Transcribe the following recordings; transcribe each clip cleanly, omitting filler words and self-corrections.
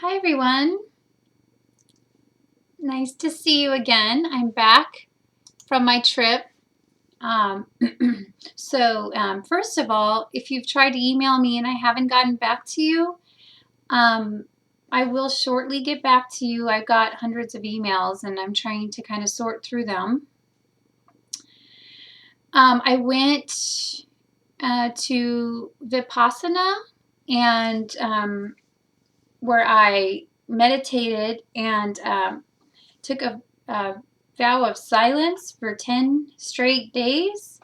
Hi everyone, nice to see you again. I'm back from my trip. Um, First of all, if you've tried to email me and I haven't gotten back to you, um, I will shortly get back to you. I've got hundreds of emails and I'm trying to kind of sort through them. I went to Vipassana and where I meditated and took a vow of silence for 10 straight days.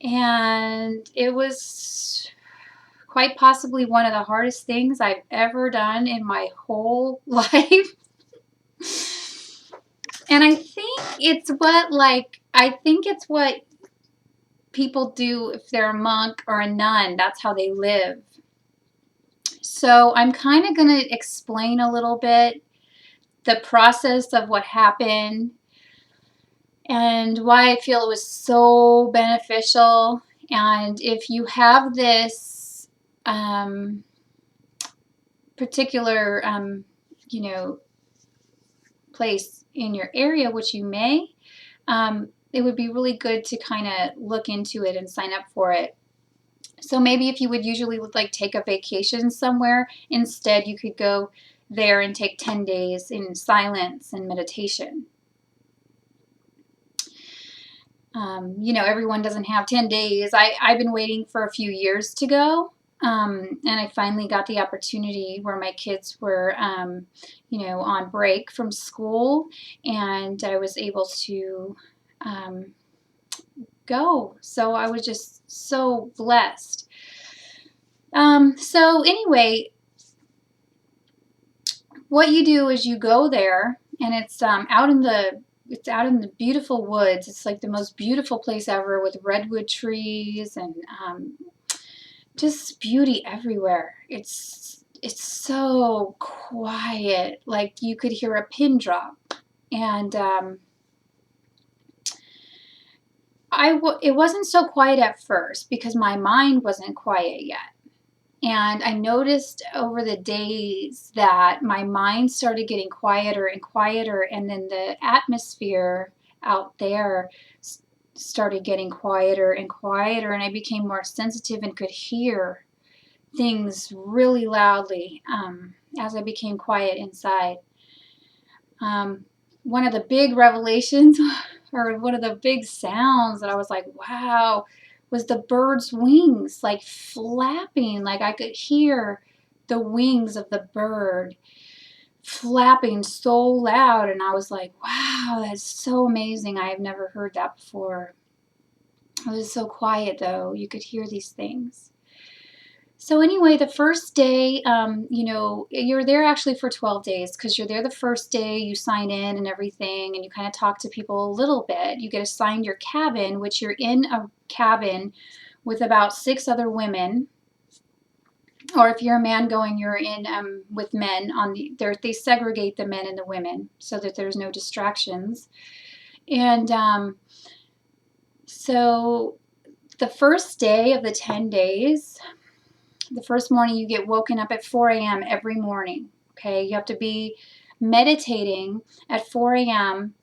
And it was quite possibly one of the hardest things I've ever done in my whole life. And I think it's what people do if they're a monk or a nun. That's how they live. So I'm kind of going to explain a little bit the process of what happened and why I feel it was so beneficial. And if you have this particular, place in your area, which you may, it would be really good to kind of look into it and sign up for it. So maybe if you would usually like take a vacation somewhere, instead you could go there and take 10 days in silence and meditation. Everyone doesn't have 10 days. I've been waiting for a few years to go. And I finally got the opportunity where my kids were, on break from school, and I was able to go. So I was just so blessed. So anyway, what you do is you go there, and it's out in the beautiful woods. It's like the most beautiful place ever with redwood trees and just beauty everywhere. It's so quiet, like you could hear a pin drop. And it wasn't so quiet at first because my mind wasn't quiet yet. And I noticed over the days that my mind started getting quieter and quieter, and then the atmosphere out there started getting quieter and quieter, and I became more sensitive and could hear things really loudly as I became quiet inside. One of the big revelations, or one of the big sounds that I was like, wow, was the bird's wings, like flapping. Like I could hear the wings of the bird flapping so loud, and I was like, wow, that's so amazing. I have never heard that before. It was so quiet, though. You could hear these things. So anyway, the first day, you're there actually for 12 days because you're there the first day, you sign in and everything, and you kind of talk to people a little bit. You get assigned your cabin, which you're in a cabin with about 6 other women. Or if you're a man going, you're in with men. They segregate the men and the women so that there's no distractions. And so the first day of the 10 days, the first morning you get woken up at 4 a.m. every morning. Okay, you have to be meditating at 4 a.m.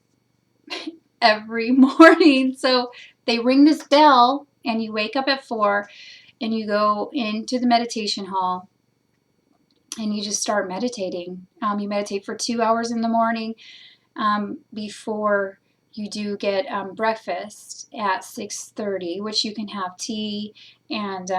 every morning. So they ring this bell and you wake up at 4 and you go into the meditation hall and you just start meditating. You meditate for 2 hours in the morning before you do get breakfast at 6:30, which you can have tea and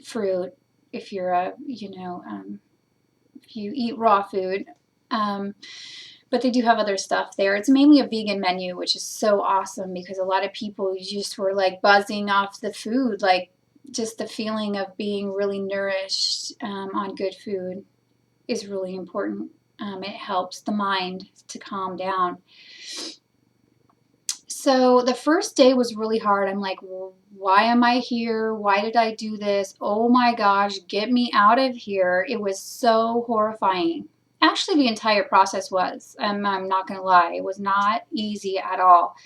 fruit if you're if you eat raw food. But they do have other stuff there. It's mainly a vegan menu, which is so awesome because a lot of people just were like buzzing off the food, like just the feeling of being really nourished on good food is really important. It helps the mind to calm down. So the first day was really hard. I'm like, why am I here? Why did I do this? Oh my gosh, get me out of here. It was so horrifying. Actually, the entire process was. I'm not going to lie. It was not easy at all.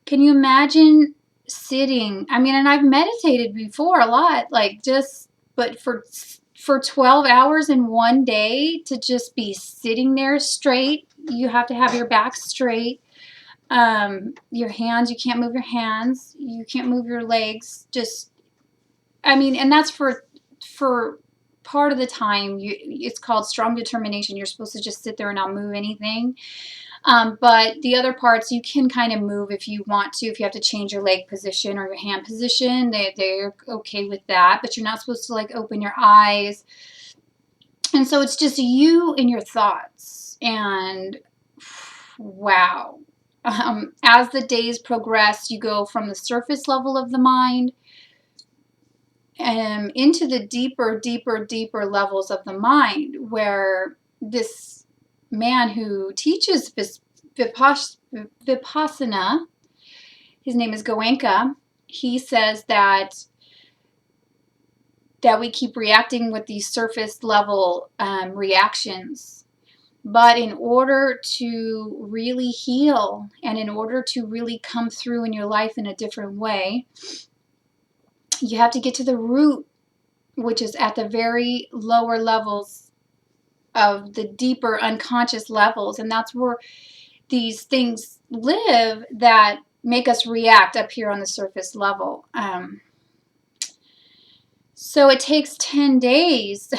Can you imagine sitting? I mean, and I've meditated before a lot, but for for 12 hours in one day to just be sitting there straight. You have to have your back straight. Your hands, you can't move your hands. You can't move your legs. Just, I mean, and that's for part of the time. It's called strong determination. You're supposed to just sit there and not move anything. But the other parts you can kind of move if you want to. If you have to change your leg position or your hand position, they're okay with that. But you're not supposed to like open your eyes. And so it's just you and your thoughts. And wow. As the days progress, you go from the surface level of the mind into the deeper, deeper, deeper levels of the mind, where this man who teaches Vipassana, his name is Goenka, he says that we keep reacting with these surface level reactions. But in order to really heal and in order to really come through in your life in a different way, you have to get to the root, which is at the very lower levels of the deeper unconscious levels. And that's where these things live that make us react up here on the surface level. So it takes 10 days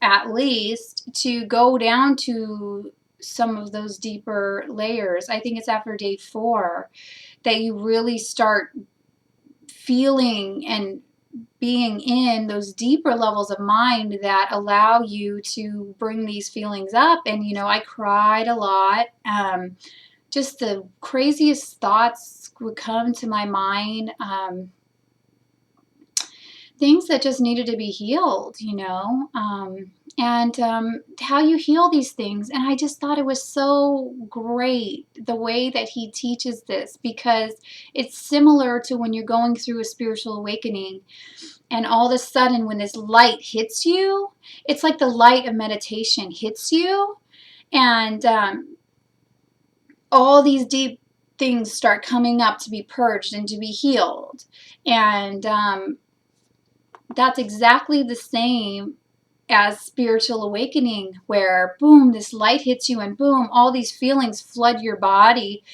at least to go down to some of those deeper layers. I think it's after day 4 that you really start feeling and being in those deeper levels of mind that allow you to bring these feelings up. And, you know, I cried a lot. Just the craziest thoughts would come to my mind. Things that just needed to be healed, you know, and how you heal these things. And I just thought it was so great the way that he teaches this, because it's similar to when you're going through a spiritual awakening and all of a sudden when this light hits you, it's like the light of meditation hits you, and all these deep things start coming up to be purged and to be healed. And that's exactly the same as spiritual awakening, where boom, this light hits you and boom, all these feelings flood your body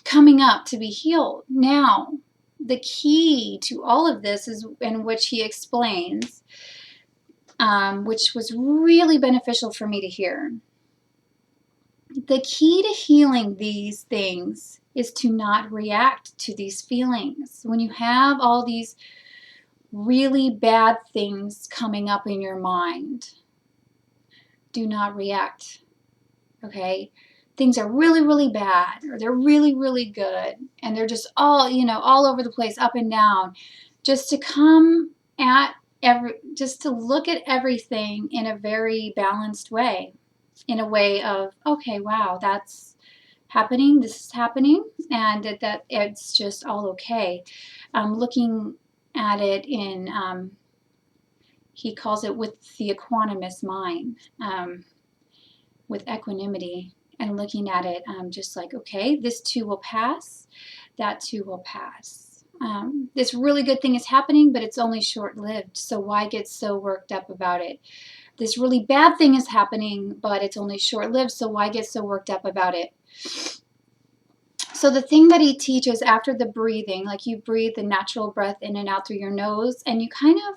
coming up to be healed. Now, the key to all of this is in which he explains, which was really beneficial for me to hear. The key to healing these things is to not react to these feelings. When you have all these really bad things coming up in your mind, do not react. Okay? Things are really, really bad, or they're really, really good, and they're just all, you know, all over the place, up and down. Just to come at just to look at everything in a very balanced way, in a way of, okay, wow, that's happening, this is happening, and that it's just all okay. Looking at it in, he calls it with the equanimous mind, with equanimity, and looking at it just like, okay, this too will pass, that too will pass. This really good thing is happening, but it's only short-lived, so why get so worked up about it? This really bad thing is happening, but it's only short-lived, so why get so worked up about it? So the thing that he teaches after the breathing, like you breathe the natural breath in and out through your nose, and you kind of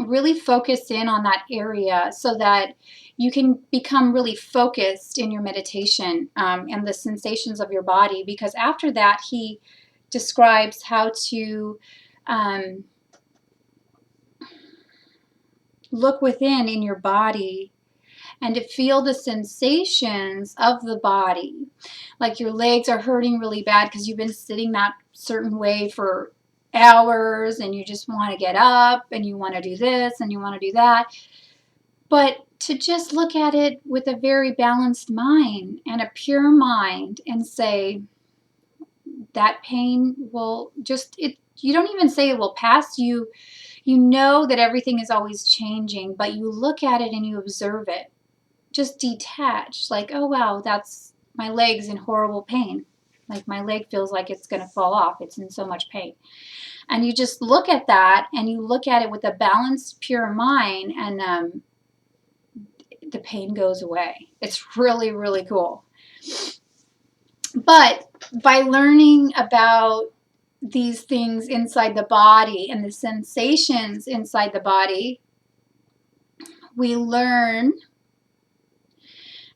really focus in on that area so that you can become really focused in your meditation and the sensations of your body. Because after that, he describes how to look within in your body and to feel the sensations of the body. Like your legs are hurting really bad because you've been sitting that certain way for hours and you just want to get up and you want to do this and you want to do that. But to just look at it with a very balanced mind and a pure mind and say, that pain will just, you don't even say it will pass. You know that everything is always changing, but you look at it and you observe it. Just detached, like, oh wow, that's my legs in horrible pain. Like my leg feels like it's going to fall off. It's in so much pain. And you just look at that, and you look at it with a balanced, pure mind, and the pain goes away. It's really, really cool. But by learning about these things inside the body and the sensations inside the body, we learn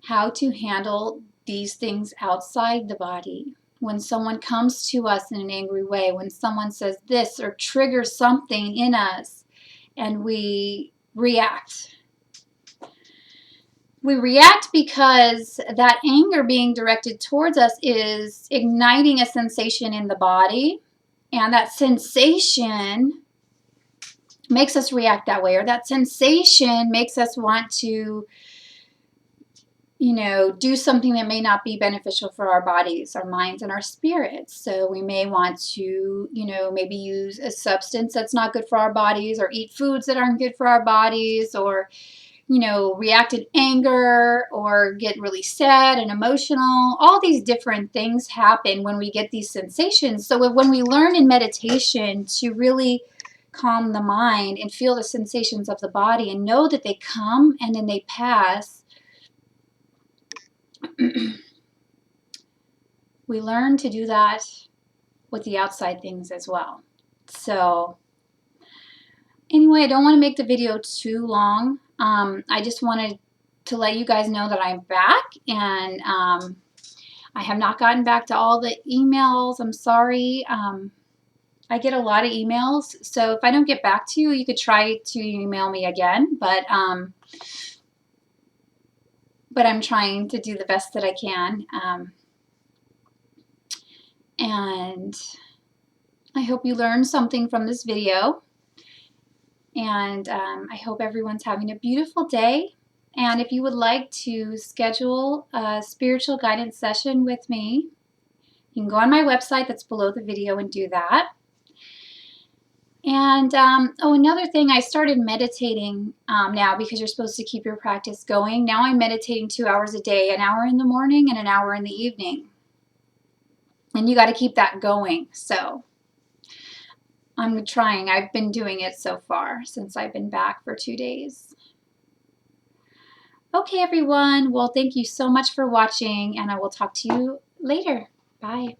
how to handle these things outside the body. When someone comes to us in an angry way, when someone says this or triggers something in us, and we react. We react because that anger being directed towards us is igniting a sensation in the body, and that sensation makes us react that way, or that sensation makes us want to, do something that may not be beneficial for our bodies, our minds, and our spirits. So we may want to, maybe use a substance that's not good for our bodies, or eat foods that aren't good for our bodies, or, react in anger, or get really sad and emotional. All these different things happen when we get these sensations. So when we learn in meditation to really calm the mind and feel the sensations of the body and know that they come and then they pass, we learn to do that with the outside things as well. So anyway, I don't want to make the video too long. I just wanted to let you guys know that I'm back, and I have not gotten back to all the emails. I'm sorry. I get a lot of emails, so if I don't get back to you, you could try to email me again, but I'm trying to do the best that I can. And I hope you learned something from this video. And I hope everyone's having a beautiful day. And if you would like to schedule a spiritual guidance session with me, you can go on my website that's below the video and do that. And another thing, I started meditating now, because you're supposed to keep your practice going. Now I'm meditating 2 hours a day, an hour in the morning and an hour in the evening. And you got to keep that going. So I'm trying. I've been doing it so far since I've been back for 2 days. Okay, everyone. Well, thank you so much for watching, and I will talk to you later. Bye.